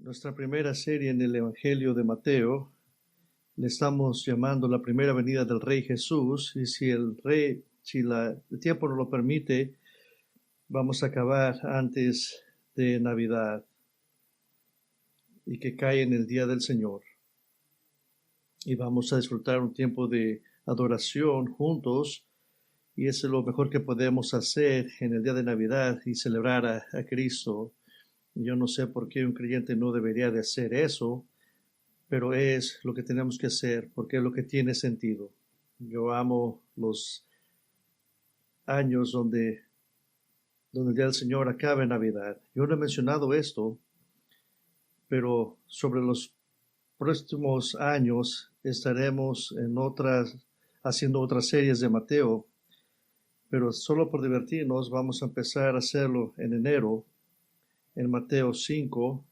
Nuestra primera serie en el Evangelio de Mateo le estamos llamando la primera venida del Rey Jesús, y si el tiempo nos lo permite, vamos a acabar antes de Navidad y que cae en el día del Señor. Y vamos a disfrutar un tiempo de adoración juntos, y eso es lo mejor que podemos hacer en el día de Navidad y celebrar a Cristo. Yo no sé por qué un creyente no debería de hacer eso, pero es lo que tenemos que hacer porque es lo que tiene sentido. Yo amo los años donde el día del Señor acaba en Navidad. Yo no he mencionado esto, pero sobre los próximos años estaremos haciendo otras series de Mateo, pero solo por divertirnos vamos a empezar a hacerlo en enero, en Mateo 5.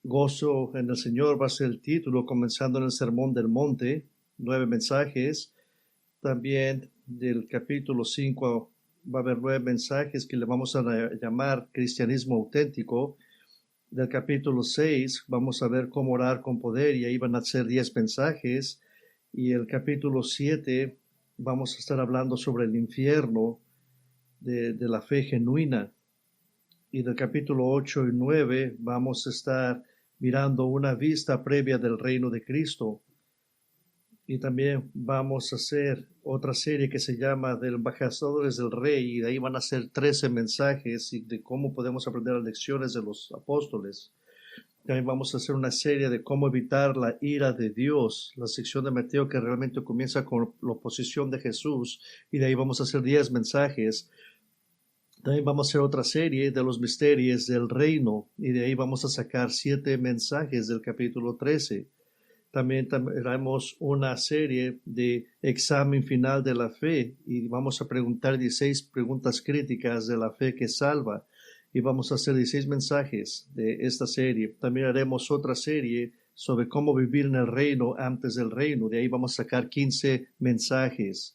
Gozo en el Señor va a ser el título, comenzando en el Sermón del Monte, 9 mensajes. También del capítulo 5 va a haber 9 mensajes que le vamos a llamar cristianismo auténtico. Del capítulo 6 vamos a ver cómo orar con poder, y ahí van a ser 10 mensajes. Y el capítulo 7 vamos a estar hablando sobre el infierno de la fe genuina. Y del capítulo 8 y 9 vamos a estar mirando una vista previa del reino de Cristo. Y también vamos a hacer otra serie que se llama de embajadores del Rey, y de ahí van a ser 13 mensajes y de cómo podemos aprender las lecciones de los apóstoles. También vamos a hacer una serie de cómo evitar la ira de Dios, la sección de Mateo que realmente comienza con la oposición de Jesús, y de ahí vamos a hacer 10 mensajes. También vamos a hacer otra serie de los misterios del reino, y de ahí vamos a sacar 7 mensajes del capítulo 13. También haremos una serie de examen final de la fe, y vamos a preguntar 16 preguntas críticas de la fe que salva, y vamos a hacer 16 mensajes de esta serie. También haremos otra serie sobre cómo vivir en el reino antes del reino, de ahí vamos a sacar 15 mensajes.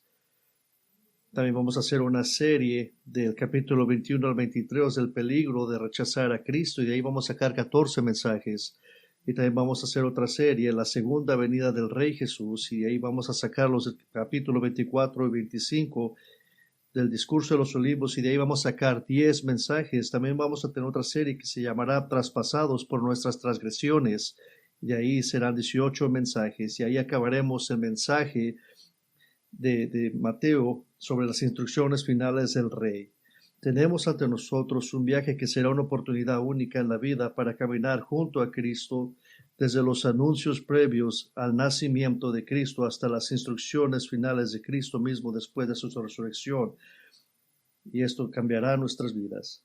También vamos a hacer una serie del capítulo 21 al 23 del peligro de rechazar a Cristo, y de ahí vamos a sacar 14 mensajes. Y también vamos a hacer otra serie, la segunda venida del Rey Jesús, y de ahí vamos a sacar los capítulos 24 y 25 del discurso de los olivos, y de ahí vamos a sacar 10 mensajes. También vamos a tener otra serie que se llamará Traspasados por nuestras transgresiones, y ahí serán 18 mensajes, y ahí acabaremos el mensaje de Mateo sobre las instrucciones finales del Rey. Tenemos ante nosotros un viaje que será una oportunidad única en la vida para caminar junto a Cristo, desde los anuncios previos al nacimiento de Cristo hasta las instrucciones finales de Cristo mismo después de su resurrección. Y esto cambiará nuestras vidas.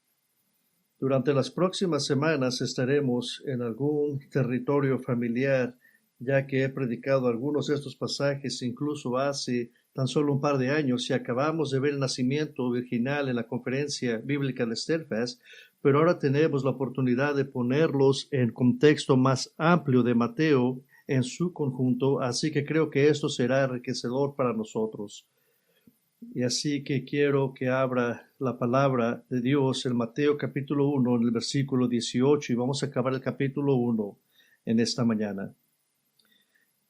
Durante las próximas semanas estaremos en algún territorio familiar, ya que he predicado algunos de estos pasajes incluso hace tan solo un par de años, y acabamos de ver el nacimiento virginal en la conferencia bíblica de Steadfast, pero ahora tenemos la oportunidad de ponerlos en contexto más amplio de Mateo en su conjunto, así que creo que esto será enriquecedor para nosotros. Y así que quiero que abra la palabra de Dios en Mateo capítulo 1, en el versículo 18, y vamos a acabar el capítulo 1 en esta mañana.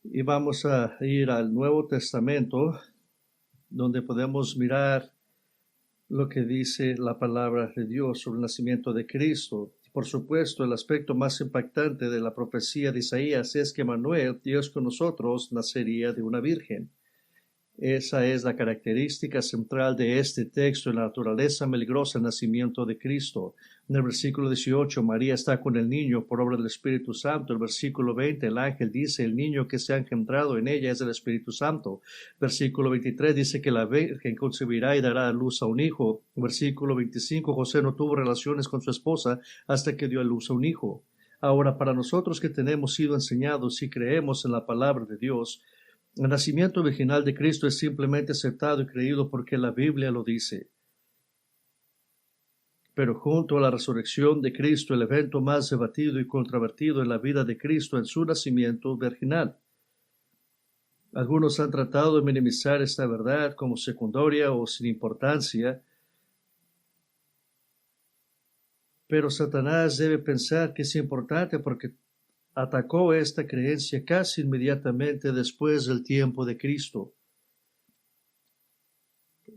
Y vamos a ir al Nuevo Testamento, donde podemos mirar lo que dice la palabra de Dios sobre el nacimiento de Cristo. Por supuesto, el aspecto más impactante de la profecía de Isaías es que Emmanuel, Dios con nosotros, nacería de una virgen. Esa es la característica central de este texto, en la naturaleza milagrosa del nacimiento de Cristo. En el versículo 18, María está con el niño por obra del Espíritu Santo. El versículo 20, el ángel dice, el niño que se ha engendrado en ella es el Espíritu Santo. Versículo 23 dice que la virgen concebirá y dará a luz a un hijo. Versículo 25, José no tuvo relaciones con su esposa hasta que dio a luz a un hijo. Ahora, para nosotros que tenemos sido enseñados y creemos en la palabra de Dios, el nacimiento virginal de Cristo es simplemente aceptado y creído porque la Biblia lo dice. Pero junto a la resurrección de Cristo, el evento más debatido y controvertido en la vida de Cristo es su nacimiento virginal. Algunos han tratado de minimizar esta verdad como secundaria o sin importancia, Pero Satanás debe pensar que es importante porque atacó esta creencia casi inmediatamente después del tiempo de Cristo.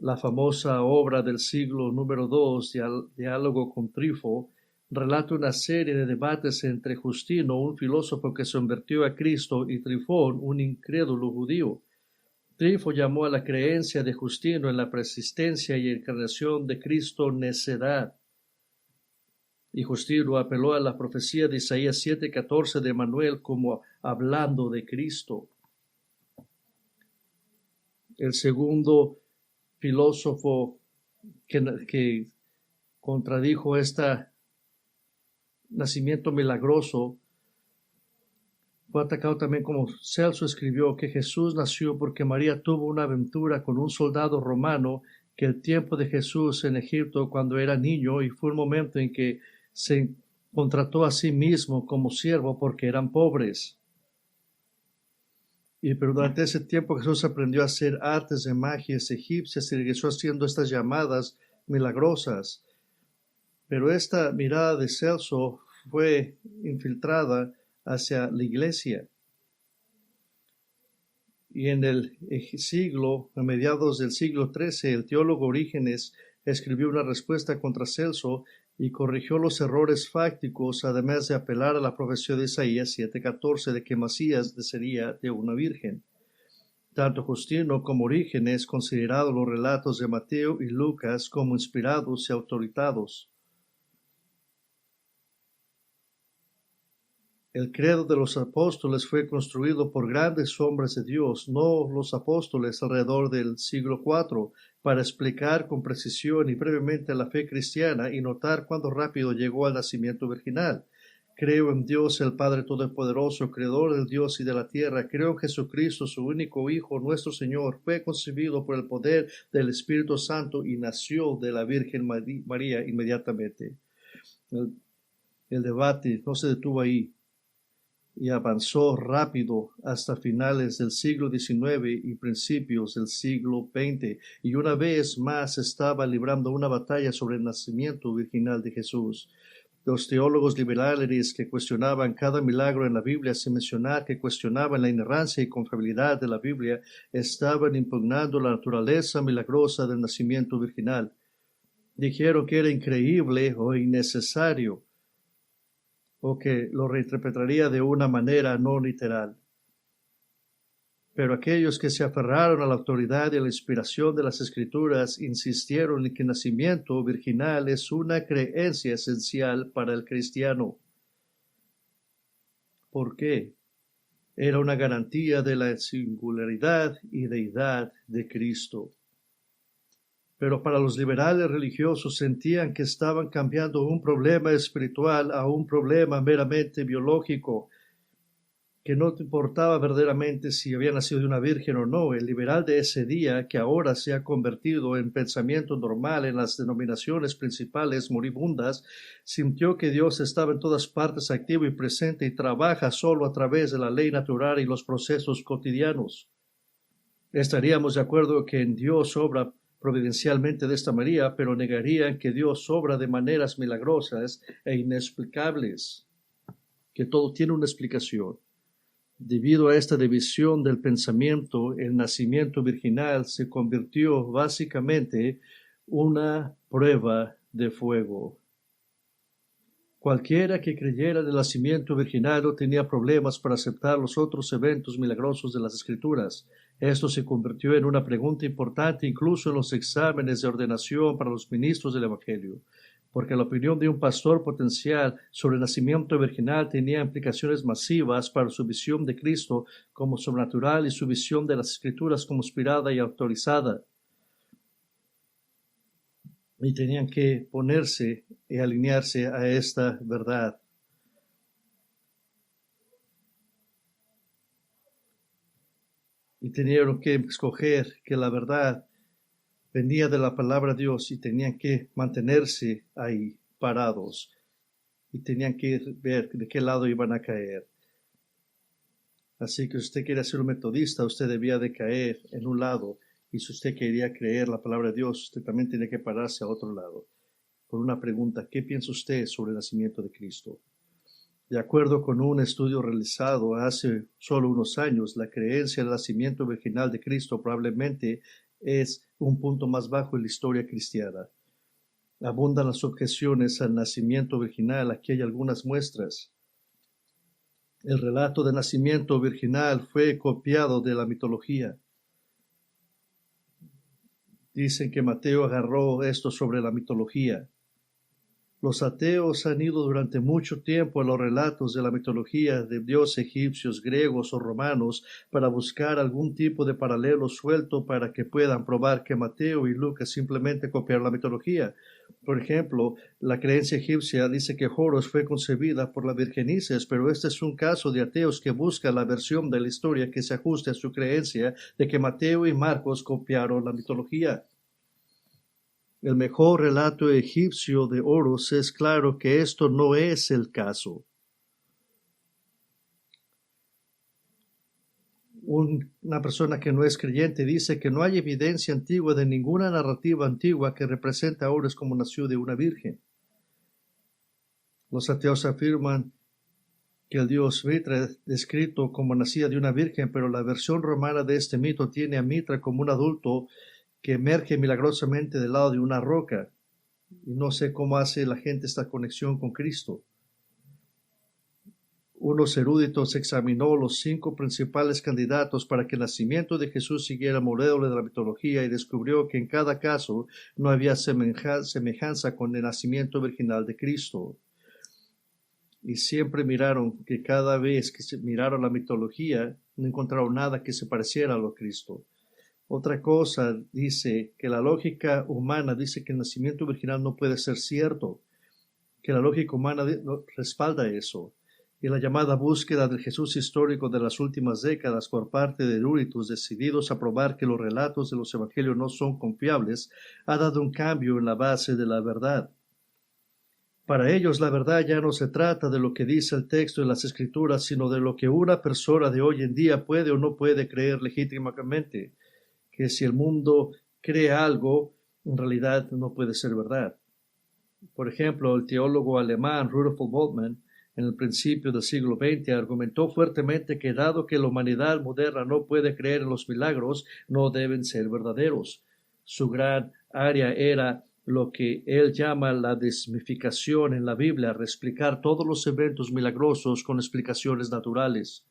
La famosa obra del siglo número 2, Diálogo con Trifo, relata una serie de debates entre Justino, un filósofo que se convirtió a Cristo, y Trifón, un incrédulo judío. Trifo llamó a la creencia de Justino en la persistencia y encarnación de Cristo necedad. Y Justino apeló a la profecía de Isaías 7:14 de Manuel como hablando de Cristo. El segundo filósofo que contradijo este nacimiento milagroso fue atacado también, como Celso escribió, que Jesús nació porque María tuvo una aventura con un soldado romano que el tiempo de Jesús en Egipto cuando era niño, y fue un momento en que se contrató a sí mismo como siervo porque eran pobres. Pero durante ese tiempo Jesús aprendió a hacer artes de magias egipcias y regresó haciendo estas llamadas milagrosas. Pero esta mirada de Celso fue infiltrada hacia la iglesia. Y en el siglo, a mediados del siglo XIII, el teólogo Orígenes escribió una respuesta contra Celso y corrigió los errores fácticos, además de apelar a la profecía de Isaías 7:14 de que Masías sería de una virgen. Tanto Justino como Orígenes consideraron los relatos de Mateo y Lucas como inspirados y autoritados. El credo de los apóstoles fue construido por grandes hombres de Dios, no los apóstoles, alrededor del siglo IV, para explicar con precisión y brevemente la fe cristiana y notar cuándo rápido llegó al nacimiento virginal. Creo en Dios, el Padre Todopoderoso, Creador del Dios y de la tierra. Creo en Jesucristo, su único Hijo, nuestro Señor. Fue concebido por el poder del Espíritu Santo y nació de la Virgen María inmediatamente. El debate no se detuvo ahí y avanzó rápido hasta finales del siglo XIX y principios del siglo XX, y una vez más estaba librando una batalla sobre el nacimiento virginal de Jesús. Los teólogos liberales que cuestionaban cada milagro en la Biblia, sin mencionar que cuestionaban la inerrancia y confiabilidad de la Biblia, estaban impugnando la naturaleza milagrosa del nacimiento virginal. Dijeron que era increíble o innecesario, o que lo reinterpretaría de una manera no literal. Pero aquellos que se aferraron a la autoridad y a la inspiración de las Escrituras insistieron en que el nacimiento virginal es una creencia esencial para el cristiano. ¿Por qué? Era una garantía de la singularidad y deidad de Cristo. Pero para los liberales religiosos sentían que estaban cambiando un problema espiritual a un problema meramente biológico, que no importaba verdaderamente si había nacido de una virgen o no. El liberal de ese día, que ahora se ha convertido en pensamiento normal en las denominaciones principales moribundas, sintió que Dios estaba en todas partes activo y presente y trabaja solo a través de la ley natural y los procesos cotidianos. Estaríamos de acuerdo que en Dios obra providencialmente de esta manera, pero negarían que Dios obra de maneras milagrosas e inexplicables, que todo tiene una explicación. Debido a esta división del pensamiento, el nacimiento virginal se convirtió básicamente una prueba de fuego. Cualquiera que creyera en el nacimiento virginal no tenía problemas para aceptar los otros eventos milagrosos de las Escrituras. Esto se convirtió en una pregunta importante incluso en los exámenes de ordenación para los ministros del Evangelio, porque la opinión de un pastor potencial sobre el nacimiento virginal tenía implicaciones masivas para su visión de Cristo como sobrenatural y su visión de las Escrituras como inspirada y autorizada. Y tenían que ponerse y alinearse a esta verdad. Y tenían que escoger que la verdad venía de la palabra de Dios y tenían que mantenerse ahí parados y tenían que ver de qué lado iban a caer. Así que si usted quiere ser un metodista, usted debía de caer en un lado, y si usted quería creer la palabra de Dios, usted también tiene que pararse a otro lado. por una pregunta: ¿qué piensa usted sobre el nacimiento de Cristo? De acuerdo con un estudio realizado hace solo unos años, la creencia en el nacimiento virginal de Cristo probablemente es un punto más bajo en la historia cristiana. Abundan las objeciones al nacimiento virginal. Aquí hay algunas muestras. El relato de nacimiento virginal fue copiado de la mitología. Dicen que Mateo agarró esto sobre la mitología. Los ateos han ido durante mucho tiempo a los relatos de la mitología de dioses egipcios, griegos o romanos para buscar algún tipo de paralelo suelto para que puedan probar que Mateo y Lucas simplemente copiaron la mitología. Por ejemplo, la creencia egipcia dice que Horus fue concebida por la Virgen Isis, pero este es un caso de ateos que busca la versión de la historia que se ajuste a su creencia de que Mateo y Marcos copiaron la mitología. El mejor relato egipcio de Horus es claro que esto no es el caso. Una persona que no es creyente dice que no hay evidencia antigua de ninguna narrativa antigua que represente a Horus como nació de una virgen. Los ateos afirman que el dios Mitra es descrito como nacida de una virgen, pero la versión romana de este mito tiene a Mitra como un adulto que emerge milagrosamente del lado de una roca. Y no sé cómo hace la gente esta conexión con Cristo. Unos eruditos examinó los 5 principales candidatos para que el nacimiento de Jesús siguiera el modelo de la mitología y descubrió que en cada caso no había semejanza con el nacimiento virginal de Cristo. Y siempre miraron que cada vez que se miraron la mitología no encontraron nada que se pareciera a lo Cristo. Otra cosa dice que la lógica humana dice que el nacimiento virginal no puede ser cierto, que la lógica humana respalda eso. Y la llamada búsqueda del Jesús histórico de las últimas décadas por parte de eruditos decididos a probar que los relatos de los evangelios no son confiables ha dado un cambio en la base de la verdad. Para ellos la verdad ya no se trata de lo que dice el texto de las Escrituras, sino de lo que una persona de hoy en día puede o no puede creer legítimamente. Que si el mundo cree algo, en realidad no puede ser verdad. Por ejemplo, el teólogo alemán Rudolf Bultmann, en el principio del siglo XX, argumentó fuertemente que dado que la humanidad moderna no puede creer en los milagros, no deben ser verdaderos. Su gran área era lo que él llama la desmitificación en la Biblia, reexplicar todos los eventos milagrosos con explicaciones naturales.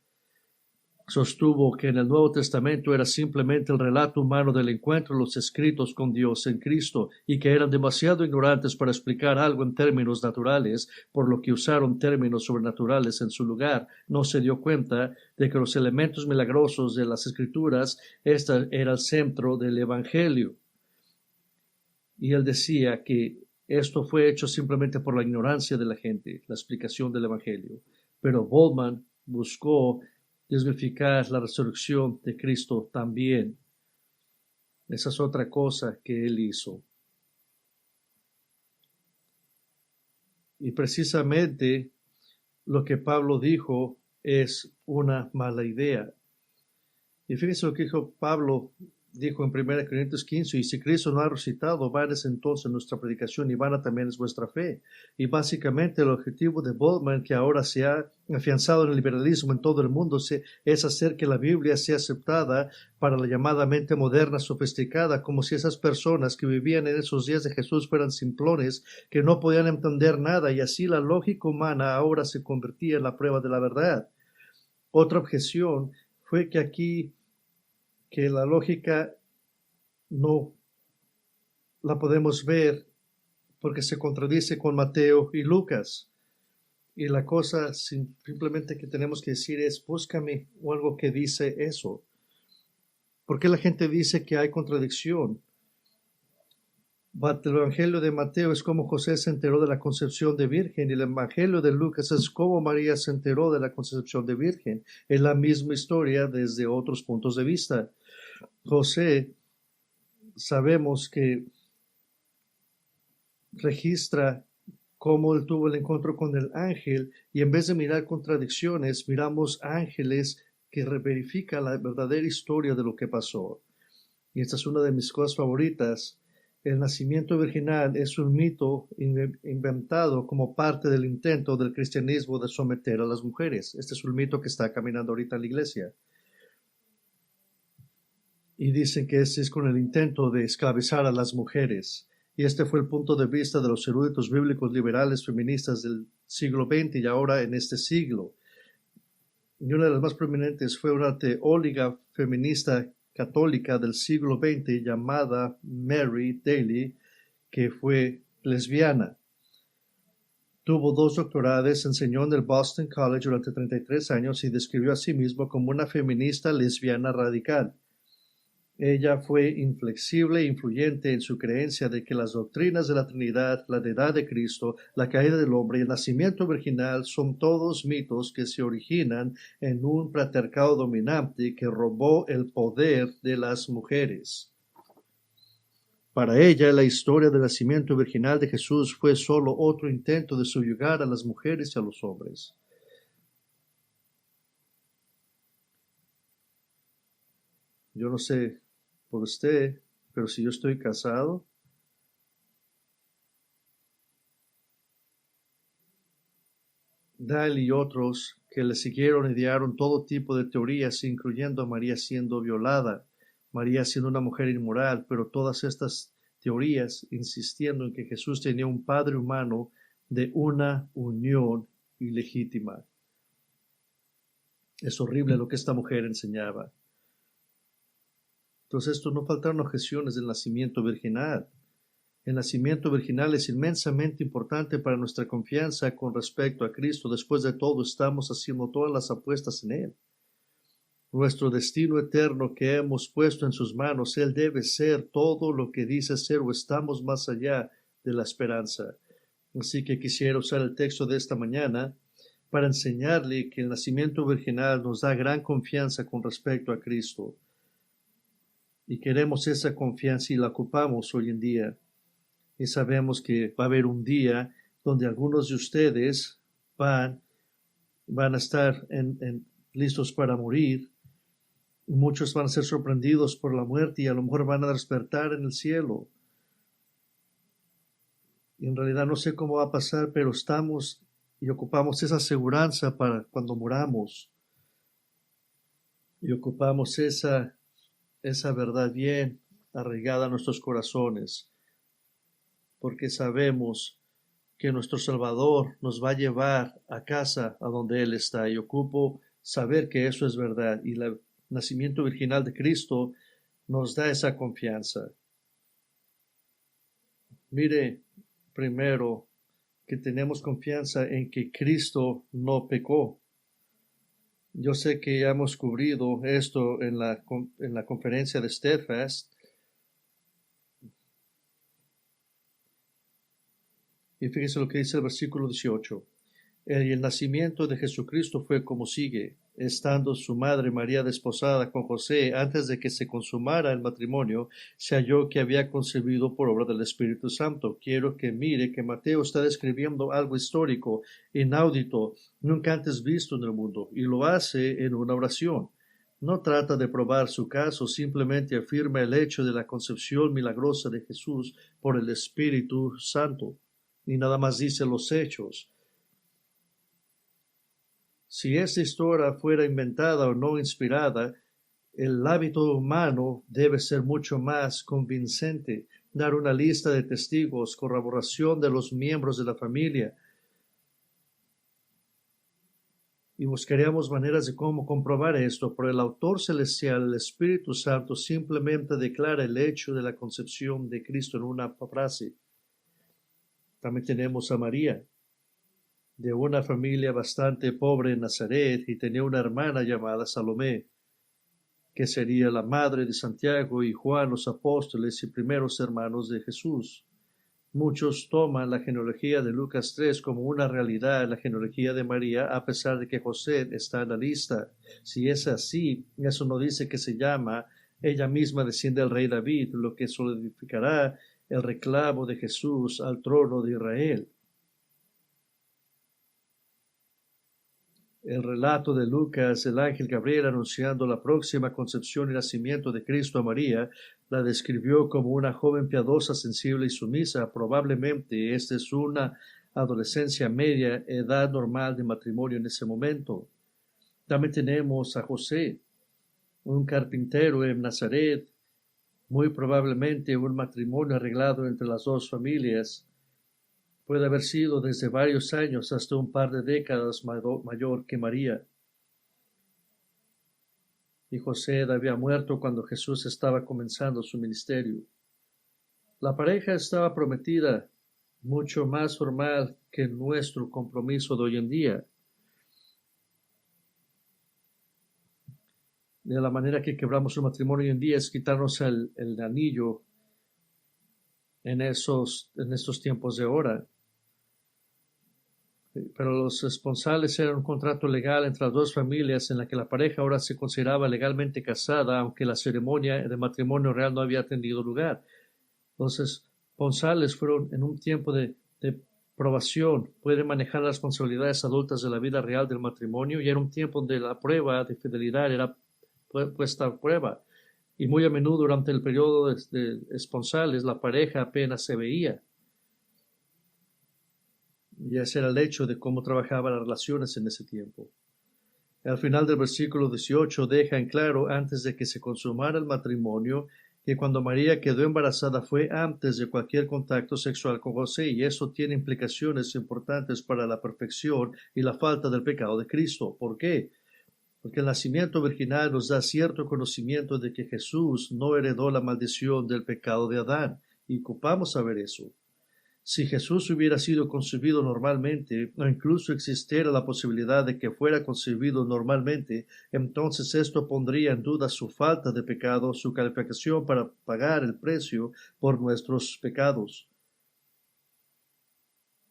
Sostuvo que en el Nuevo Testamento era simplemente el relato humano del encuentro de los escritos con Dios en Cristo y que eran demasiado ignorantes para explicar algo en términos naturales, por lo que usaron términos sobrenaturales en su lugar. No se dio cuenta de que los elementos milagrosos de las Escrituras, este era el centro del Evangelio. Y él decía que esto fue hecho simplemente por la ignorancia de la gente, la explicación del Evangelio. Pero Bultmann buscó desmitificar la resurrección de Cristo también. Esa es otra cosa que él hizo. Y precisamente lo que Pablo dijo es una mala idea. Y fíjense lo que dijo Pablo, dijo en 1 Corintios 15, y si Cristo no ha resucitado, vana es entonces nuestra predicación y vana también es vuestra fe. Y básicamente el objetivo de Bultmann, que ahora se ha afianzado en el liberalismo en todo el mundo, es hacer que la Biblia sea aceptada para la llamada mente moderna sofisticada, como si esas personas que vivían en esos días de Jesús fueran simplones, que no podían entender nada, y así la lógica humana ahora se convertía en la prueba de la verdad. Otra objeción fue que la lógica no la podemos ver porque se contradice con Mateo y Lucas. Y la cosa simplemente que tenemos que decir es, búscame algo que dice eso. ¿Por qué la gente dice que hay contradicción? El Evangelio de Mateo es como José se enteró de la concepción de virgen, y el Evangelio de Lucas es como María se enteró de la concepción de virgen. Es la misma historia desde otros puntos de vista. José, sabemos que registra cómo él tuvo el encuentro con el ángel, y en vez de mirar contradicciones, miramos ángeles que verifican la verdadera historia de lo que pasó. Y esta es una de mis cosas favoritas, El nacimiento virginal es un mito inventado como parte del intento del cristianismo de someter a las mujeres. Este es un mito que está caminando ahorita en la iglesia. Y dicen que ese es con el intento de esclavizar a las mujeres. Y este fue el punto de vista de los eruditos bíblicos liberales feministas del siglo XX y ahora en este siglo. Y una de las más prominentes fue una teóloga feminista católica del siglo XX llamada Mary Daly, que fue lesbiana. Tuvo 2 doctorados, enseñó en el Boston College durante 33 años y describió a sí misma como una feminista lesbiana radical. Ella fue inflexible e influyente en su creencia de que las doctrinas de la Trinidad, la deidad de Cristo, la caída del hombre y el nacimiento virginal son todos mitos que se originan en un patriarcado dominante que robó el poder de las mujeres. Para ella, la historia del nacimiento virginal de Jesús fue solo otro intento de subyugar a las mujeres y a los hombres. Yo no sé por usted, pero si yo estoy casado, Dahl y otros que le siguieron idearon todo tipo de teorías, incluyendo a María siendo violada, María siendo una mujer inmoral, pero todas estas teorías insistiendo en que Jesús tenía un padre humano de una unión ilegítima. Es horrible lo que esta mujer enseñaba. Entonces, esto no faltaron objeciones del nacimiento virginal. El nacimiento virginal es inmensamente importante para nuestra confianza con respecto a Cristo. Después de todo, estamos haciendo todas las apuestas en Él. Nuestro destino eterno que hemos puesto en sus manos, Él debe ser todo lo que dice ser o estamos más allá de la esperanza. Así que quisiera usar el texto de esta mañana para enseñarle que el nacimiento virginal nos da gran confianza con respecto a Cristo. Y queremos esa confianza y la ocupamos hoy en día. Y sabemos que va a haber un día donde algunos de ustedes van a estar listos para morir. Muchos van a ser sorprendidos por la muerte y a lo mejor van a despertar en el cielo. Y en realidad no sé cómo va a pasar, pero estamos y ocupamos esa aseguranza para cuando muramos. Y ocupamos esa verdad bien arraigada a nuestros corazones, porque sabemos que nuestro Salvador nos va a llevar a casa a donde Él está. Y ocupo saber que eso es verdad. Y el nacimiento virginal de Cristo nos da esa confianza. Mire, primero, que tenemos confianza en que Cristo no pecó. Yo sé que ya hemos cubrido esto en la conferencia de Steadfast. Y fíjese lo que dice el versículo 18. El nacimiento de Jesucristo fue como sigue. Estando su madre María desposada con José, antes de que se consumara el matrimonio, se halló que había concebido por obra del Espíritu Santo. Quiero que mire que Mateo está describiendo algo histórico, inaudito, nunca antes visto en el mundo, y lo hace en una oración. No trata de probar su caso, simplemente afirma el hecho de la concepción milagrosa de Jesús por el Espíritu Santo. Y nada más dice los hechos. Si esta historia fuera inventada o no inspirada, el hábito humano debe ser mucho más convincente, dar una lista de testigos, corroboración de los miembros de la familia. Y buscaríamos maneras de cómo comprobar esto, pero el autor celestial, el Espíritu Santo, simplemente declara el hecho de la concepción de Cristo en una frase. También tenemos a María, de una familia bastante pobre en Nazaret, y tenía una hermana llamada Salomé, que sería la madre de Santiago y Juan, los apóstoles y primeros hermanos de Jesús. Muchos toman la genealogía de Lucas 3 como una realidad en la genealogía de María, a pesar de que José está en la lista. Si es así, eso no dice que se llama, ella misma desciende del rey David, lo que solidificará el reclamo de Jesús al trono de Israel. El relato de Lucas, el ángel Gabriel anunciando la próxima concepción y nacimiento de Cristo a María, la describió como una joven piadosa, sensible y sumisa. Probablemente esta es una adolescencia media, edad normal de matrimonio en ese momento. También tenemos a José, un carpintero en Nazaret, muy probablemente un matrimonio arreglado entre las dos familias. Puede haber sido desde varios años hasta un par de décadas mayor que María. Y José había muerto cuando Jesús estaba comenzando su ministerio. La pareja estaba prometida, mucho más formal que nuestro compromiso de hoy en día. De la manera que quebramos un matrimonio hoy en día es quitarnos el anillo en estos tiempos de ahora. Pero los esponsales eran un contrato legal entre las dos familias en la que la pareja ahora se consideraba legalmente casada, aunque la ceremonia de matrimonio real no había tenido lugar. Los esponsales fueron en un tiempo de probación, pueden manejar las responsabilidades adultas de la vida real del matrimonio, y era un tiempo donde la prueba de fidelidad era puesta a prueba. Y muy a menudo durante el periodo de esponsales la pareja apenas se veía. Y ese era el hecho de cómo trabajaban las relaciones en ese tiempo. Al final del versículo 18 deja en claro, antes de que se consumara el matrimonio, que cuando María quedó embarazada fue antes de cualquier contacto sexual con José, y eso tiene implicaciones importantes para la perfección y la falta del pecado de Cristo. ¿Por qué? Porque el nacimiento virginal nos da cierto conocimiento de que Jesús no heredó la maldición del pecado de Adán, y ocupamos saber eso. Si Jesús hubiera sido concebido normalmente, o incluso existiera la posibilidad de que fuera concebido normalmente, entonces esto pondría en duda su falta de pecado, su calificación para pagar el precio por nuestros pecados.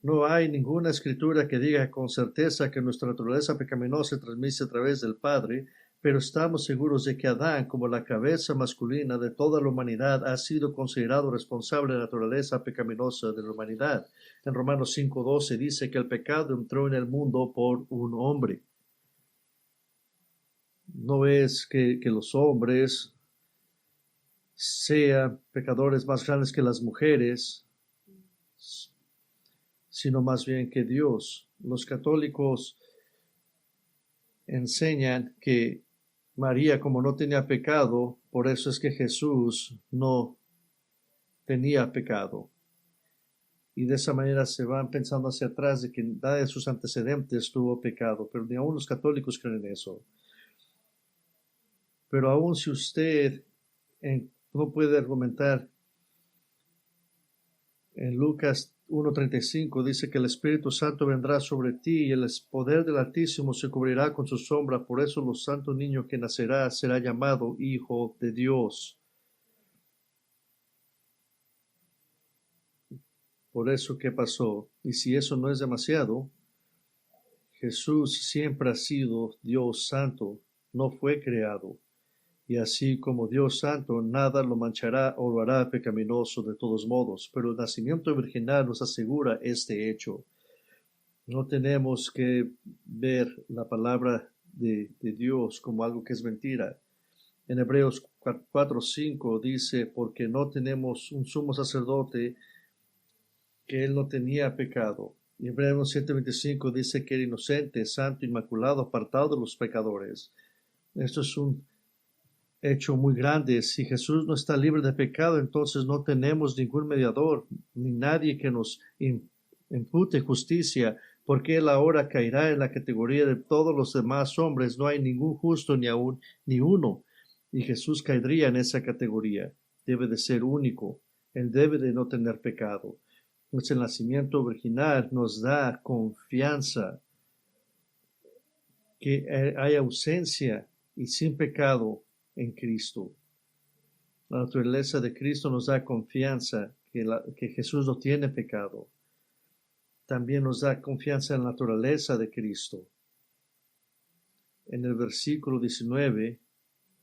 No hay ninguna escritura que diga con certeza que nuestra naturaleza pecaminosa se transmite a través del Padre, pero estamos seguros de que Adán, como la cabeza masculina de toda la humanidad, ha sido considerado responsable de la naturaleza pecaminosa de la humanidad. En Romanos 5:12 dice que el pecado entró en el mundo por un hombre. No es que los hombres sean pecadores más grandes que las mujeres, sino más bien que Dios. Los católicos enseñan que María, como no tenía pecado, por eso es que Jesús no tenía pecado. Y de esa manera se van pensando hacia atrás de que nadie de sus antecedentes tuvo pecado, pero ni aún los católicos creen en eso. Pero aún si usted no puede argumentar, en Lucas 1:35 dice que el Espíritu Santo vendrá sobre ti y el poder del Altísimo se cubrirá con su sombra. Por eso los santos niños que nacerá será llamado Hijo de Dios. Por eso, ¿qué pasó? Y si eso no es demasiado, Jesús siempre ha sido Dios santo, no fue creado. Y así como Dios santo, nada lo manchará o lo hará pecaminoso de todos modos. Pero el nacimiento virginal nos asegura este hecho. No tenemos que ver la palabra de Dios como algo que es mentira. En Hebreos 4:5 dice, porque no tenemos un sumo sacerdote que él no tenía pecado. Y Hebreos 7:25 dice que era inocente, santo, inmaculado, apartado de los pecadores. Esto es un hecho muy grande. Si Jesús no está libre de pecado, entonces no tenemos ningún mediador, ni nadie que nos impute justicia, porque él ahora caerá en la categoría de todos los demás hombres. No hay ningún justo ni uno, y Jesús caería en esa categoría. Debe de ser único, él debe de no tener pecado. Entonces el nacimiento virginal nos da confianza que hay ausencia y sin pecado en Cristo. La naturaleza de Cristo nos da confianza que Jesús no tiene pecado. También nos da confianza en la naturaleza de Cristo. En el versículo 19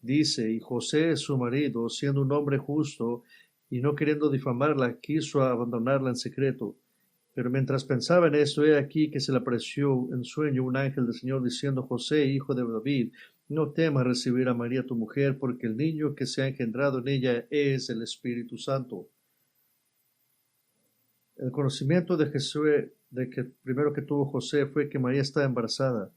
dice, y José, su marido, siendo un hombre justo y no queriendo difamarla, quiso abandonarla en secreto. Pero mientras pensaba en esto, he aquí que se le apareció en sueño un ángel del Señor diciendo: José, hijo de David, no temas recibir a María tu mujer, porque el niño que se ha engendrado en ella es el Espíritu Santo. El conocimiento de Jesús, de que primero que tuvo José, fue que María estaba embarazada,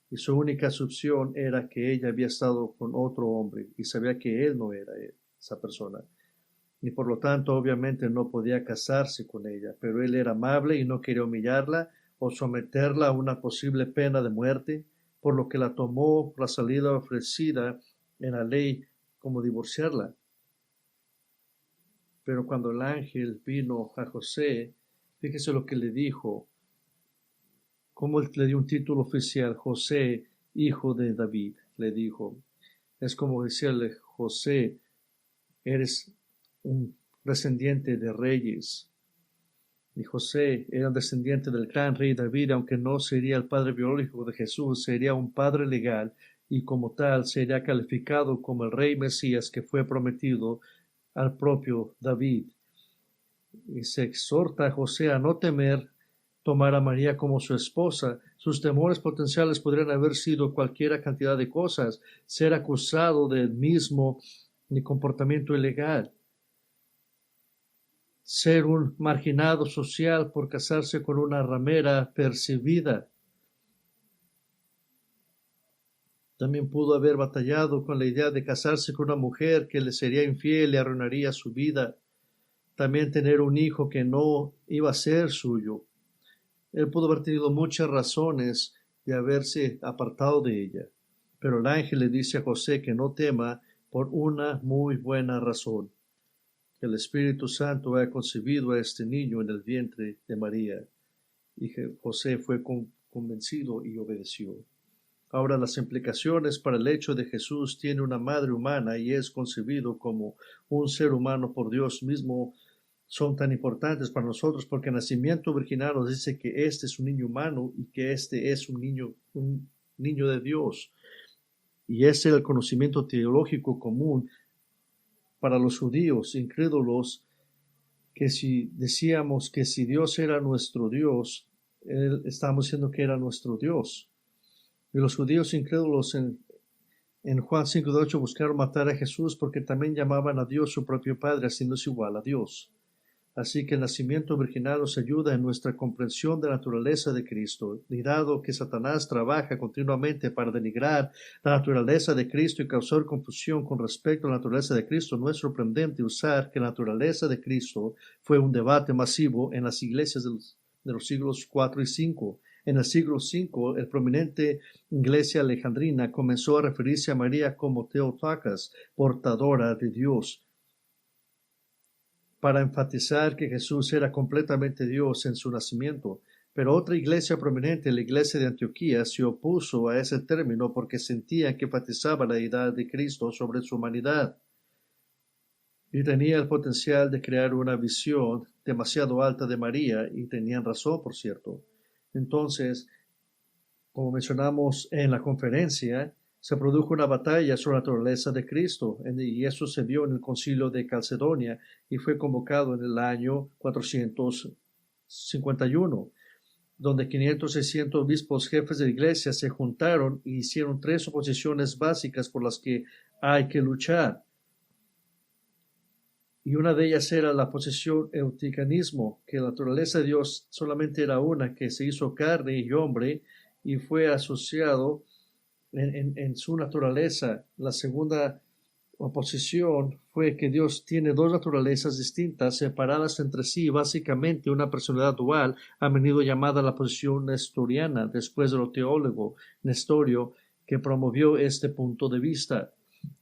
y su única asunción era que ella había estado con otro hombre, y sabía que él no era esa persona, y por lo tanto obviamente no podía casarse con ella, pero él era amable y no quería humillarla o someterla a una posible pena de muerte, por lo que la tomó por la salida ofrecida en la ley como divorciarla. Pero cuando el ángel vino a José, fíjese lo que le dijo, cómo le dio un título oficial: José, hijo de David. Le dijo, es como decirle: José, eres un descendiente de reyes. Y José era un descendiente del gran rey David, aunque no sería el padre biológico de Jesús, sería un padre legal, y como tal sería calificado como el rey Mesías que fue prometido al propio David. Y se exhorta a José a no temer tomar a María como su esposa. Sus temores potenciales podrían haber sido cualquier cantidad de cosas: ser acusado del mismo de comportamiento ilegal, ser un marginado social por casarse con una ramera percibida. También pudo haber batallado con la idea de casarse con una mujer que le sería infiel y arruinaría su vida. También tener un hijo que no iba a ser suyo. Él pudo haber tenido muchas razones de haberse apartado de ella, pero el ángel le dice a José que no tema por una muy buena razón: que el Espíritu Santo ha concebido a este niño en el vientre de María. Y que José fue convencido y obedeció. Ahora, las implicaciones para el hecho de Jesús tiene una madre humana y es concebido como un ser humano por Dios mismo son tan importantes para nosotros, porque el nacimiento virginal nos dice que este es un niño humano y que este es un niño de Dios. Y ese era el conocimiento teológico común para los judíos incrédulos, que si decíamos que si Dios era nuestro Dios, estábamos diciendo que era nuestro Dios. Y los judíos incrédulos en Juan 5:8 buscaron matar a Jesús porque también llamaban a Dios su propio Padre, haciéndose igual a Dios. Así que el nacimiento virginal nos ayuda en nuestra comprensión de la naturaleza de Cristo. Y dado que Satanás trabaja continuamente para denigrar la naturaleza de Cristo y causar confusión con respecto a la naturaleza de Cristo, no es sorprendente usar que la naturaleza de Cristo fue un debate masivo en las iglesias de los siglos IV y V. En el siglo V, el prominente iglesia alejandrina comenzó a referirse a María como Theotokos, portadora de Dios, para enfatizar que Jesús era completamente Dios en su nacimiento. Pero otra iglesia prominente, la iglesia de Antioquía, se opuso a ese término porque sentía que enfatizaba la deidad de Cristo sobre su humanidad y tenía el potencial de crear una visión demasiado alta de María, y tenían razón, por cierto. Entonces, como mencionamos en la conferencia, se produjo una batalla sobre la naturaleza de Cristo, y eso se vio en el concilio de Calcedonia y fue convocado en el año 451, donde 500, 600 obispos jefes de iglesia se juntaron y hicieron 3 oposiciones básicas por las que hay que luchar. Y una de ellas era la posición euticanismo, que la naturaleza de Dios solamente era una, que se hizo carne y hombre y fue asociado en su naturaleza. La segunda oposición fue que Dios tiene 2 naturalezas distintas, separadas entre sí, básicamente una personalidad dual, a menudo llamada la posición nestoriana, después de lo teólogo Nestorio, que promovió este punto de vista.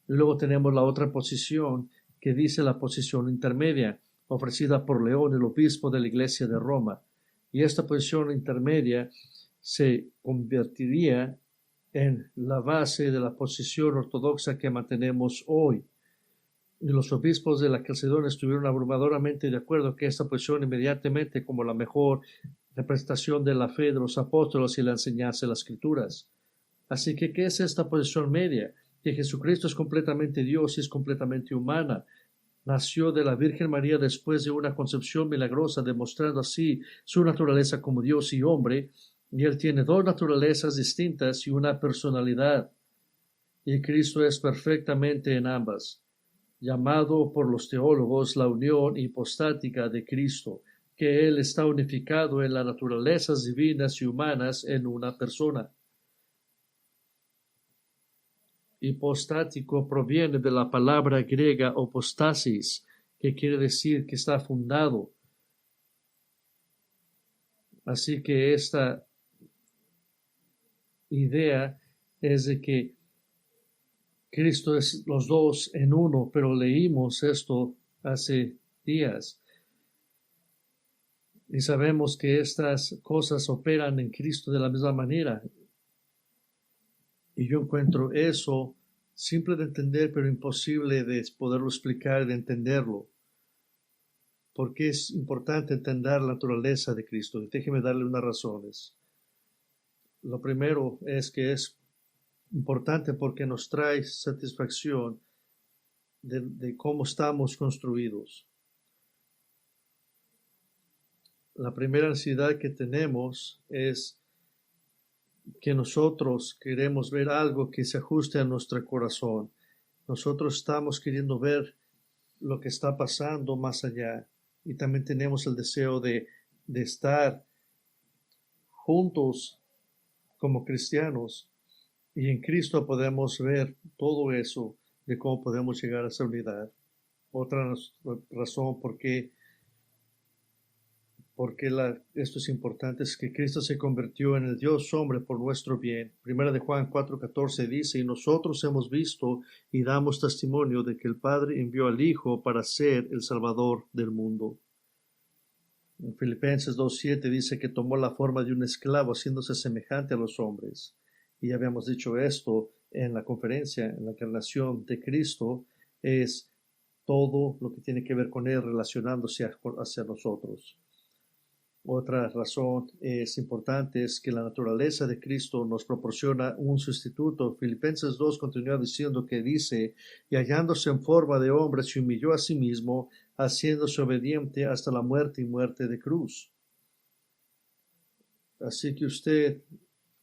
Y luego tenemos la otra posición, que dice la posición intermedia, ofrecida por León, el obispo de la Iglesia de Roma. Y esta posición intermedia se convertiría en la base de la posición ortodoxa que mantenemos hoy. Y los obispos de la Calcedonia estuvieron abrumadoramente de acuerdo que esta posición inmediatamente como la mejor representación de la fe de los apóstoles y la enseñanza de las Escrituras. Así que, ¿qué es esta posición media? Que Jesucristo es completamente Dios y es completamente humana. nació de la Virgen María después de una concepción milagrosa, demostrando así su naturaleza como Dios y hombre, y Él tiene dos naturalezas distintas y una personalidad, y Cristo es perfectamente en ambas, llamado por los teólogos la unión hipostática de Cristo, que Él está unificado en las naturalezas divinas y humanas en una persona. Hipostático proviene de la palabra griega opostasis, que quiere decir que está fundado. Así que esta idea es de que Cristo es los dos en uno, pero leímos esto hace días y sabemos que estas cosas operan en Cristo de la misma manera. Y yo encuentro eso simple de entender, pero imposible de poderlo explicar, de entenderlo. Porque es importante entender la naturaleza de Cristo. Y déjeme darle unas razones. Lo primero es que es importante porque nos trae satisfacción de cómo estamos construidos. La primera necesidad que tenemos es que nosotros queremos ver algo que se ajuste a nuestro corazón. Nosotros estamos queriendo ver lo que está pasando más allá y también tenemos el deseo de estar juntos como cristianos, y en Cristo podemos ver todo eso de cómo podemos llegar a esa unidad. Otra razón por qué esto es importante es que Cristo se convirtió en el Dios hombre por nuestro bien. Primera de Juan 4:14 dice: y nosotros hemos visto y damos testimonio de que el Padre envió al Hijo para ser el Salvador del mundo. En Filipenses 2:7 dice que tomó la forma de un esclavo haciéndose semejante a los hombres. Y habíamos dicho esto en la conferencia, en la encarnación de Cristo es todo lo que tiene que ver con Él relacionándose hacia nosotros. Otra razón importante es que la naturaleza de Cristo nos proporciona un sustituto. Filipenses 2 continúa diciendo que dice: y hallándose en forma de hombre se humilló a sí mismo, haciéndose obediente hasta la muerte y muerte de cruz. Así que usted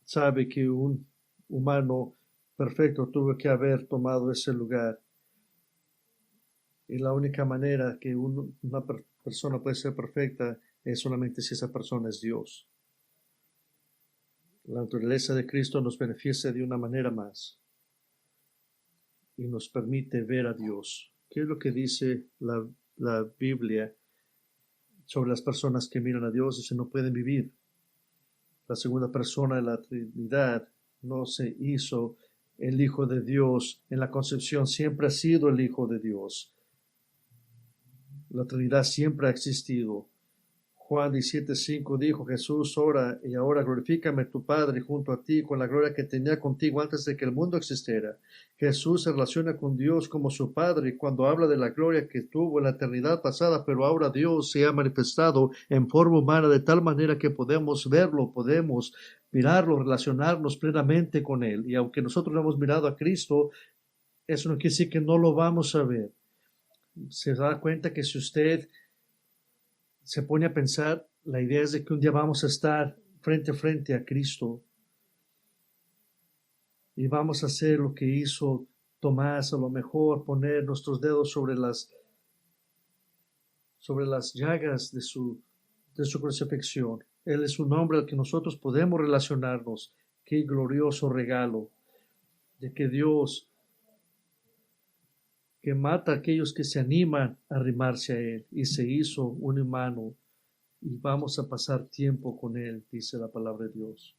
sabe que un humano perfecto tuvo que haber tomado ese lugar. Y la única manera que una persona puede ser perfecta es solamente si esa persona es Dios. La naturaleza de Cristo nos beneficia de una manera más y nos permite ver a Dios. ¿Qué es lo que dice la Biblia sobre las personas que miran a Dios? Dice: no pueden vivir. La segunda persona de la Trinidad no se hizo el Hijo de Dios en la concepción, siempre ha sido el Hijo de Dios. La Trinidad siempre ha existido. Juan 17:5 dijo: Jesús, ora y ahora glorifícame tu Padre junto a ti con la gloria que tenía contigo antes de que el mundo existiera. Jesús se relaciona con Dios como su Padre cuando habla de la gloria que tuvo en la eternidad pasada, pero ahora Dios se ha manifestado en forma humana de tal manera que podemos verlo, podemos mirarlo, relacionarnos plenamente con Él. Y aunque nosotros no hemos mirado a Cristo, eso no quiere decir que no lo vamos a ver. Se da cuenta que si usted se pone a pensar, la idea es de que un día vamos a estar frente a frente a Cristo y vamos a hacer lo que hizo Tomás, a lo mejor poner nuestros dedos sobre las llagas de su crucifixión. Él es un hombre al que nosotros podemos relacionarnos. Qué glorioso regalo de que Dios, que mata a aquellos que se animan a arrimarse a Él, y se hizo un humano, y vamos a pasar tiempo con Él, dice la palabra de Dios.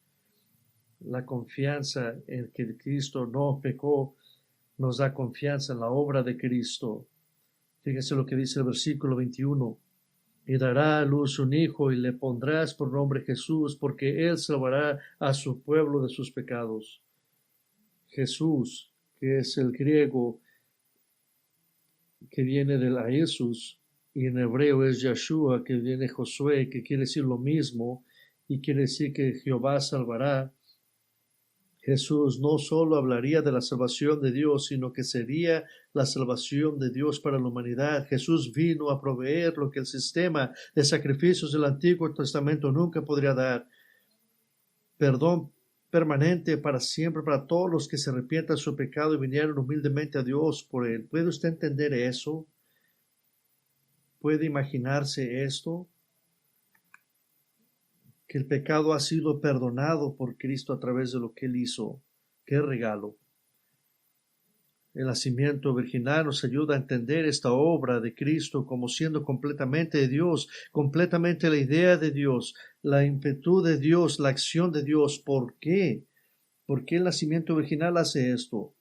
La confianza en que Cristo no pecó nos da confianza en la obra de Cristo. Fíjense lo que dice el versículo 21. Y dará a luz un hijo y le pondrás por nombre Jesús, porque él salvará a su pueblo de sus pecados. Jesús, que es el griego que viene de la Jesús, y en hebreo es Yeshua, que viene de Josué, que quiere decir lo mismo, y quiere decir que Jehová salvará. Jesús no solo hablaría de la salvación de Dios, sino que sería la salvación de Dios para la humanidad. Jesús vino a proveer lo que el sistema de sacrificios del Antiguo Testamento nunca podría dar. Perdón permanente para siempre para todos los que se arrepientan de su pecado y vinieron humildemente a Dios por él. ¿Puede usted entender eso? ¿Puede imaginarse esto? Que el pecado ha sido perdonado por Cristo a través de lo que él hizo. ¡Qué regalo! El nacimiento virginal nos ayuda a entender esta obra de Cristo como siendo completamente de Dios, completamente la idea de Dios, la ímpetu de Dios, la acción de Dios. ¿Por qué? ¿Por qué el nacimiento virginal hace esto?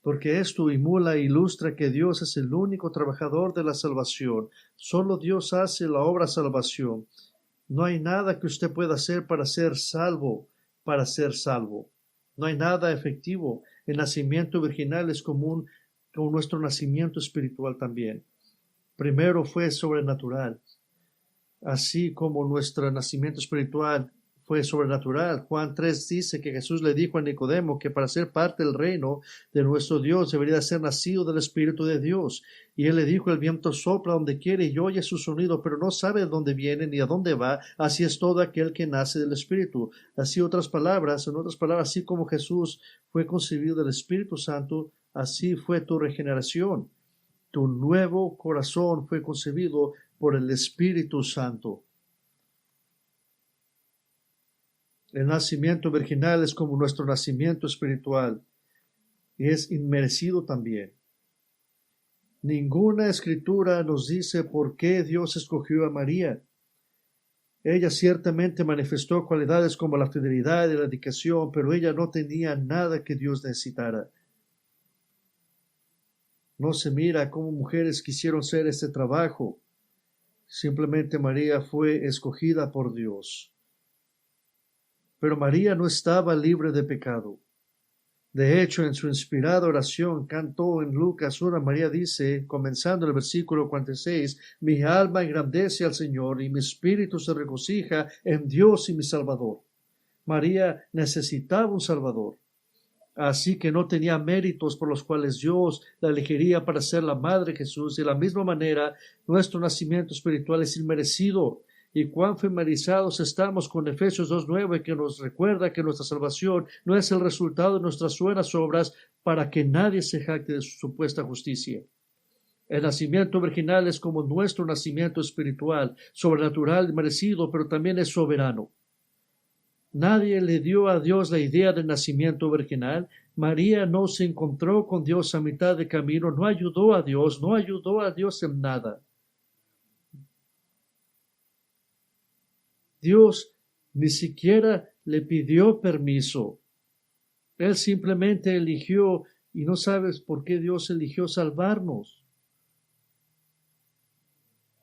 Porque esto emula e ilustra que Dios es el único trabajador de la salvación. Solo Dios hace la obra salvación. No hay nada que usted pueda hacer para ser salvo, No hay nada efectivo. El nacimiento virginal es común con nuestro nacimiento espiritual también. Primero fue sobrenatural, así como nuestro nacimiento espiritual fue sobrenatural. Juan 3 dice que Jesús le dijo a Nicodemo que para ser parte del reino de nuestro Dios debería ser nacido del Espíritu de Dios. Y él le dijo, el viento sopla donde quiere y oye su sonido, pero no sabe de dónde viene ni a dónde va. Así es todo aquel que nace del Espíritu. En otras palabras, así como Jesús fue concebido del Espíritu Santo, así fue tu regeneración. Tu nuevo corazón fue concebido por el Espíritu Santo. El nacimiento virginal es como nuestro nacimiento espiritual y es inmerecido también. Ninguna escritura nos dice por qué Dios escogió a María. Ella ciertamente manifestó cualidades como la fidelidad y la dedicación, pero ella no tenía nada que Dios necesitara. No se mira cómo mujeres quisieron hacer este trabajo. Simplemente María fue escogida por Dios. Pero María no estaba libre de pecado. De hecho, en su inspirada oración cantó en Lucas 1, María dice, comenzando el versículo 46, mi alma engrandece al Señor y mi espíritu se regocija en Dios y mi Salvador. María necesitaba un Salvador, así que no tenía méritos por los cuales Dios la elegiría para ser la madre de Jesús. De la misma manera, nuestro nacimiento espiritual es inmerecido. Y cuán familiarizados estamos con Efesios 2:9, que nos recuerda que nuestra salvación no es el resultado de nuestras buenas obras para que nadie se jacte de su supuesta justicia. El nacimiento virginal es como nuestro nacimiento espiritual, sobrenatural y merecido, pero también es soberano. Nadie le dio a Dios la idea del nacimiento virginal. María no se encontró con Dios a mitad de camino, no ayudó a Dios en nada. Dios ni siquiera le pidió permiso. Él simplemente eligió, y no sabes por qué Dios eligió salvarnos.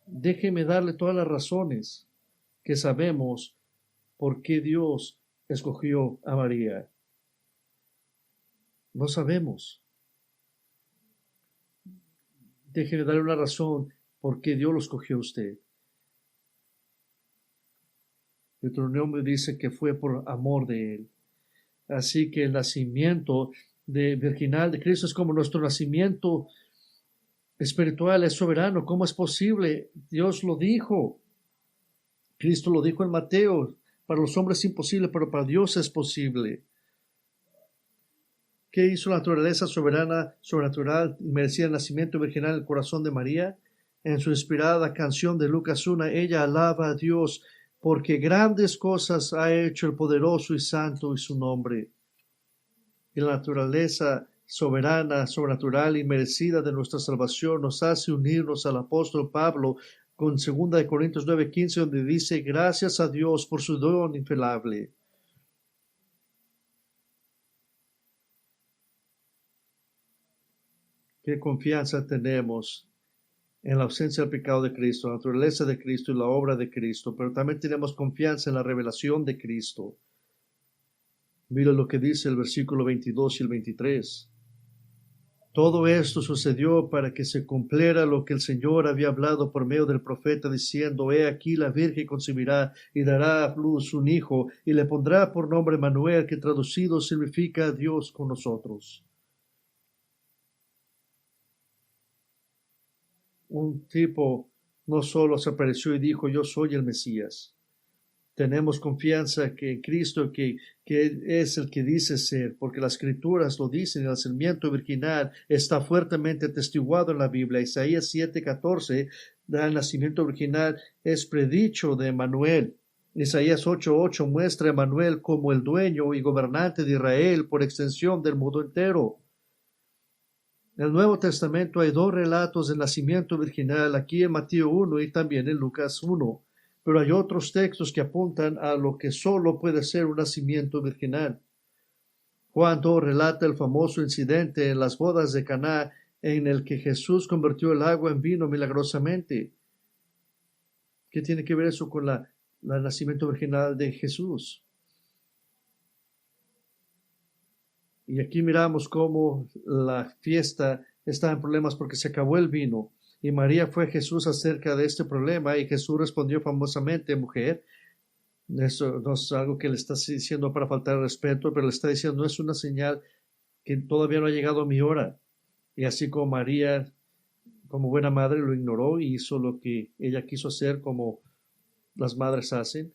Déjeme darle todas las razones que sabemos por qué Dios escogió a María. No sabemos. Déjeme darle una razón por qué Dios lo escogió a usted. Deuteronomio dice que fue por amor de él. Así que el nacimiento virginal de Cristo es como nuestro nacimiento espiritual, es soberano. ¿Cómo es posible? Dios lo dijo. Cristo lo dijo en Mateo. Para los hombres es imposible, pero para Dios es posible. ¿Qué hizo la naturaleza soberana, sobrenatural, y merecía el nacimiento virginal en el corazón de María? En su inspirada canción de Lucas 1, ella alaba a Dios porque grandes cosas ha hecho el poderoso y santo y su nombre. Y la naturaleza soberana, sobrenatural y merecida de nuestra salvación nos hace unirnos al apóstol Pablo con 2 Corintios 9:15, donde dice, gracias a Dios por su don infalable. Qué confianza tenemos en la ausencia del pecado de Cristo, la naturaleza de Cristo y la obra de Cristo, pero también tenemos confianza en la revelación de Cristo. Mira lo que dice el versículo 22 y el 23. Todo esto sucedió para que se cumpliera lo que el Señor había hablado por medio del profeta, diciendo: He aquí la Virgen concebirá y dará a luz un hijo, y le pondrá por nombre Manuel, que traducido significa Dios con nosotros. Un tipo no solo se apareció y dijo: Yo soy el Mesías. Tenemos confianza que en Cristo, que es el que dice ser, porque las escrituras lo dicen. El nacimiento virginal está fuertemente atestiguado en la Biblia. Isaías 7:14 da el nacimiento virginal, es predicho de Emmanuel. Isaías 8:8 muestra a Emmanuel como el dueño y gobernante de Israel, por extensión del mundo entero. En el Nuevo Testamento hay dos relatos del nacimiento virginal, aquí en Mateo 1 y también en Lucas 1. Pero hay otros textos que apuntan a lo que solo puede ser un nacimiento virginal. Juan 2 relata el famoso incidente en las bodas de Caná, en el que Jesús convirtió el agua en vino milagrosamente. ¿Qué tiene que ver eso con el nacimiento virginal de Jesús? Y aquí miramos cómo la fiesta está en problemas porque se acabó el vino. Y María fue a Jesús acerca de este problema, y Jesús respondió famosamente: mujer, eso no es algo que le está diciendo para faltar respeto, pero le está diciendo: no es una señal que todavía no ha llegado mi hora. Y así como María, como buena madre, lo ignoró y hizo lo que ella quiso hacer, como las madres hacen,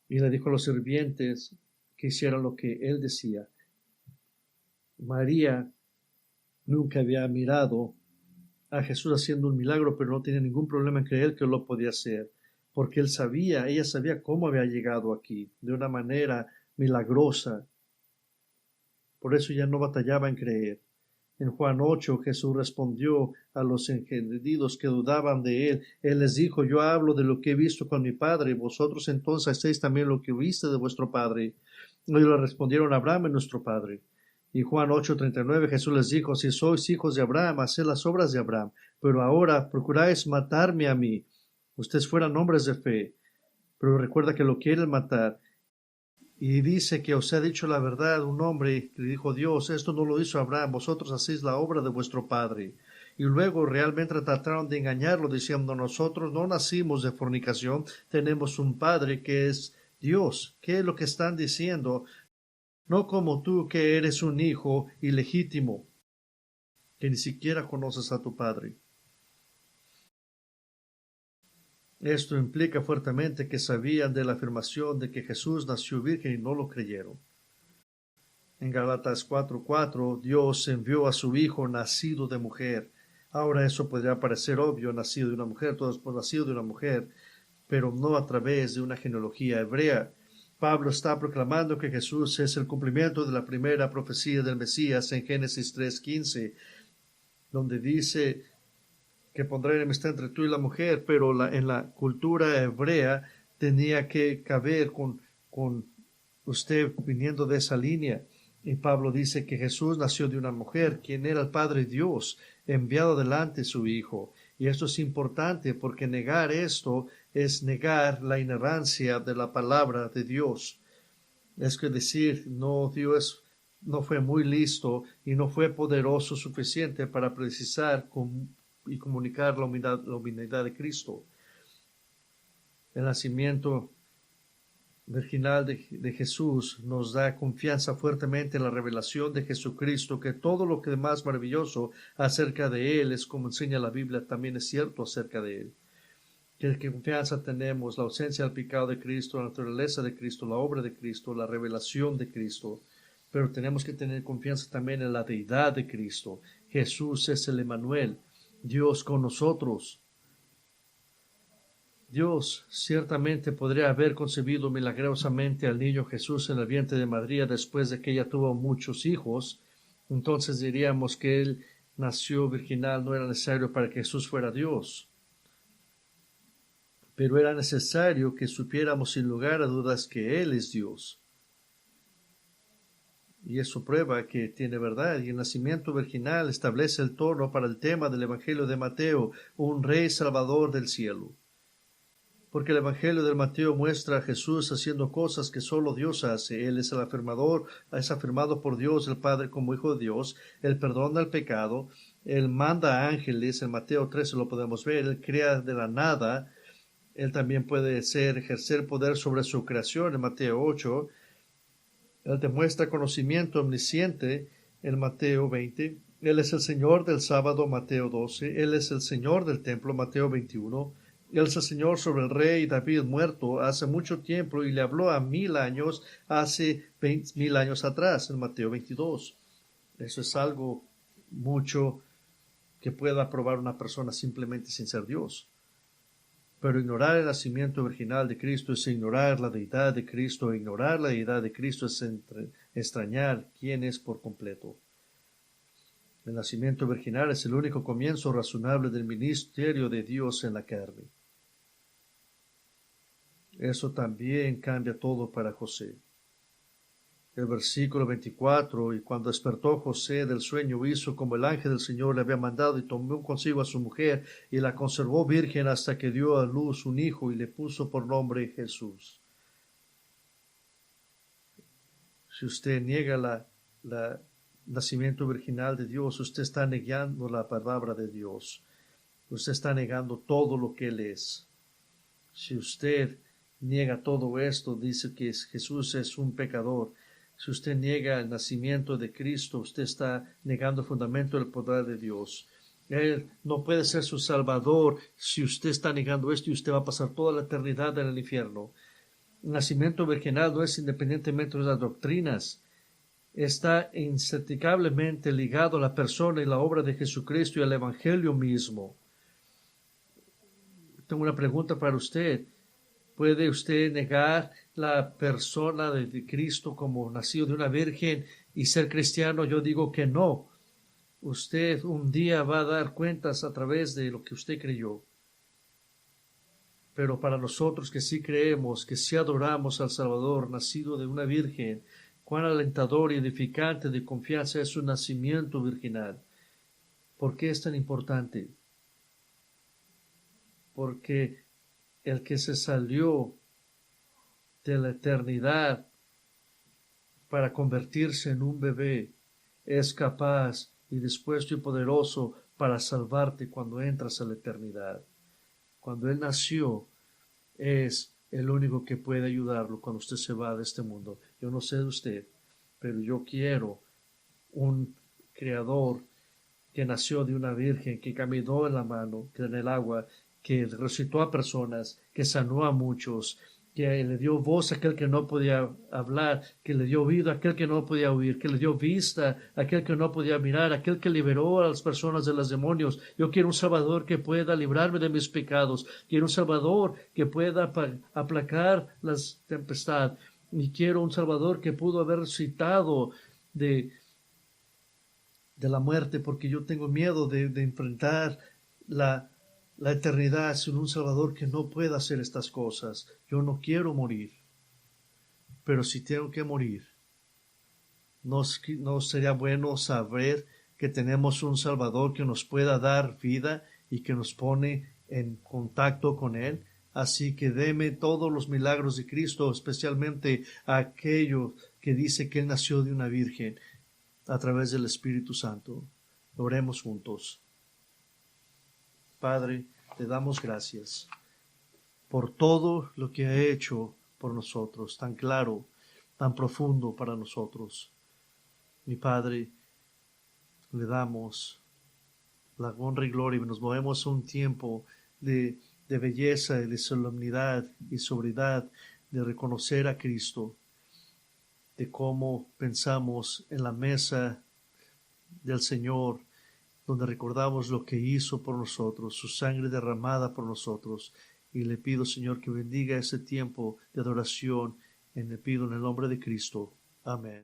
y le dijo a los sirvientes que hicieran lo que él decía. María nunca había mirado a Jesús haciendo un milagro, pero no tenía ningún problema en creer que lo podía hacer, porque ella sabía cómo había llegado aquí, de una manera milagrosa. Por eso ya no batallaba en creer. En Juan 8, Jesús respondió a los entendidos que dudaban de él. Él les dijo: yo hablo de lo que he visto con mi Padre, vosotros entonces hacéis también lo que viste de vuestro Padre. Ellos le respondieron: Abraham es nuestro Padre. Y Juan 8:39, Jesús les dijo: si sois hijos de Abraham, haced las obras de Abraham. Pero ahora procuráis matarme a mí. Ustedes fueran hombres de fe, pero recuerda que lo quieren matar. Y dice que os ha dicho la verdad un hombre que le dijo Dios: esto no lo hizo Abraham, vosotros hacéis la obra de vuestro padre. Y luego realmente trataron de engañarlo diciendo: nosotros no nacimos de fornicación, tenemos un padre que es Dios. ¿Qué es lo que están diciendo? No como tú, que eres un hijo ilegítimo, que ni siquiera conoces a tu padre. Esto implica fuertemente que sabían de la afirmación de que Jesús nació virgen y no lo creyeron. En Gálatas 4:4, Dios envió a su Hijo nacido de mujer. Ahora eso podría parecer obvio: nacido de una mujer, todo es nacido de una mujer, pero no a través de una genealogía hebrea. Pablo está proclamando que Jesús es el cumplimiento de la primera profecía del Mesías en Génesis 3:15, donde dice que pondrá enemistad entre tú y la mujer, pero en la cultura hebrea tenía que caber con usted viniendo de esa línea. Y Pablo dice que Jesús nació de una mujer, quien era el Padre Dios, enviado delante su Hijo. Y esto es importante, porque negar esto es negar la inerrancia de la palabra de Dios. Es que decir: no, Dios no fue muy listo y no fue poderoso suficiente para precisar y comunicar la humanidad de Cristo. El nacimiento virginal de Jesús nos da confianza fuertemente en la revelación de Jesucristo, que todo lo que es más maravilloso acerca de Él es como enseña la Biblia, también es cierto acerca de Él. ¿Qué confianza tenemos? La ausencia del pecado de Cristo, la naturaleza de Cristo, la obra de Cristo, la revelación de Cristo. Pero tenemos que tener confianza también en la deidad de Cristo. Jesús es el Emmanuel, Dios con nosotros. Dios ciertamente podría haber concebido milagrosamente al niño Jesús en el vientre de María después de que ella tuvo muchos hijos. Entonces diríamos que él nació virginal, no era necesario para que Jesús fuera Dios. Pero era necesario que supiéramos sin lugar a dudas que Él es Dios. Y eso prueba que tiene verdad. Y el nacimiento virginal establece el tono para el tema del Evangelio de Mateo: un Rey Salvador del cielo. porque el Evangelio de Mateo muestra a Jesús haciendo cosas que solo Dios hace. Él es el afirmador, es afirmado por Dios el Padre como Hijo de Dios. Él perdona el pecado. Él manda a ángeles. En Mateo 13 lo podemos ver. Él crea de la nada. Él también puede ejercer poder sobre su creación en Mateo 8. Él demuestra conocimiento omnisciente en Mateo 20. Él es el Señor del sábado, Mateo 12. Él es el Señor del templo, Mateo 21. Él es el Señor sobre el rey David muerto hace mucho tiempo y le habló a 1000 años, hace 1000 años atrás, en Mateo 22. Eso es algo mucho que pueda probar una persona simplemente sin ser Dios. Pero ignorar el nacimiento virginal de Cristo es ignorar la deidad de Cristo. Ignorar la deidad de Cristo es extrañar quién es por completo. El nacimiento virginal es el único comienzo razonable del ministerio de Dios en la carne. Eso también cambia todo para José. El versículo 24, y cuando despertó José del sueño, hizo como el ángel del Señor le había mandado y tomó consigo a su mujer y la conservó virgen hasta que dio a luz un hijo y le puso por nombre Jesús. Si usted niega el nacimiento virginal de Dios, usted está negando la palabra de Dios. Usted está negando todo lo que Él es. Si usted niega todo esto, dice que Jesús es un pecador. Si usted niega el nacimiento de Cristo, usted está negando el fundamento del poder de Dios. Él no puede ser su Salvador si usted está negando esto y usted va a pasar toda la eternidad en el infierno. El nacimiento virginal no es independientemente de las doctrinas. Está inseparablemente ligado a la persona y la obra de Jesucristo y al Evangelio mismo. Tengo una pregunta para usted. ¿Puede usted negar la persona de Cristo como nacido de una virgen y ser cristiano? Yo digo que no. Usted un día va a dar cuentas a través de lo que usted creyó. Pero para nosotros que sí creemos, que sí adoramos al Salvador, nacido de una virgen, cuán alentador y edificante de confianza es su nacimiento virginal. ¿Por qué es tan importante? Porque el que se salió de la eternidad para convertirse en un bebé es capaz y dispuesto y poderoso para salvarte cuando entras a la eternidad. Cuando Él nació, es el único que puede ayudarlo cuando usted se va de este mundo. Yo no sé de usted, pero yo quiero un Creador que nació de una virgen, que caminó en la mano, que en el agua, que resucitó a personas, que sanó a muchos, que le dio voz a aquel que no podía hablar, que le dio vida a aquel que no podía oír, que le dio vista a aquel que no podía mirar, aquel que liberó a las personas de los demonios. Yo quiero un Salvador que pueda librarme de mis pecados. Quiero un Salvador que pueda aplacar las tempestades. Y quiero un Salvador que pudo haber resucitado de la muerte, porque yo tengo miedo de enfrentar la eternidad sin un Salvador que no pueda hacer estas cosas. Yo no quiero morir, pero si tengo que morir, ¿no sería bueno saber que tenemos un Salvador que nos pueda dar vida y que nos pone en contacto con Él? Así que deme todos los milagros de Cristo, especialmente aquello que dice que Él nació de una virgen, a través del Espíritu Santo. Oremos juntos. Padre, te damos gracias por todo lo que ha hecho por nosotros, tan claro, tan profundo para nosotros. Mi Padre, le damos la honra y gloria y nos movemos a un tiempo de belleza y de solemnidad y sobriedad, de reconocer a Cristo, de cómo pensamos en la mesa del Señor, donde recordamos lo que hizo por nosotros, su sangre derramada por nosotros. Y le pido, Señor, que bendiga ese tiempo de adoración. Le pido en el nombre de Cristo. Amén.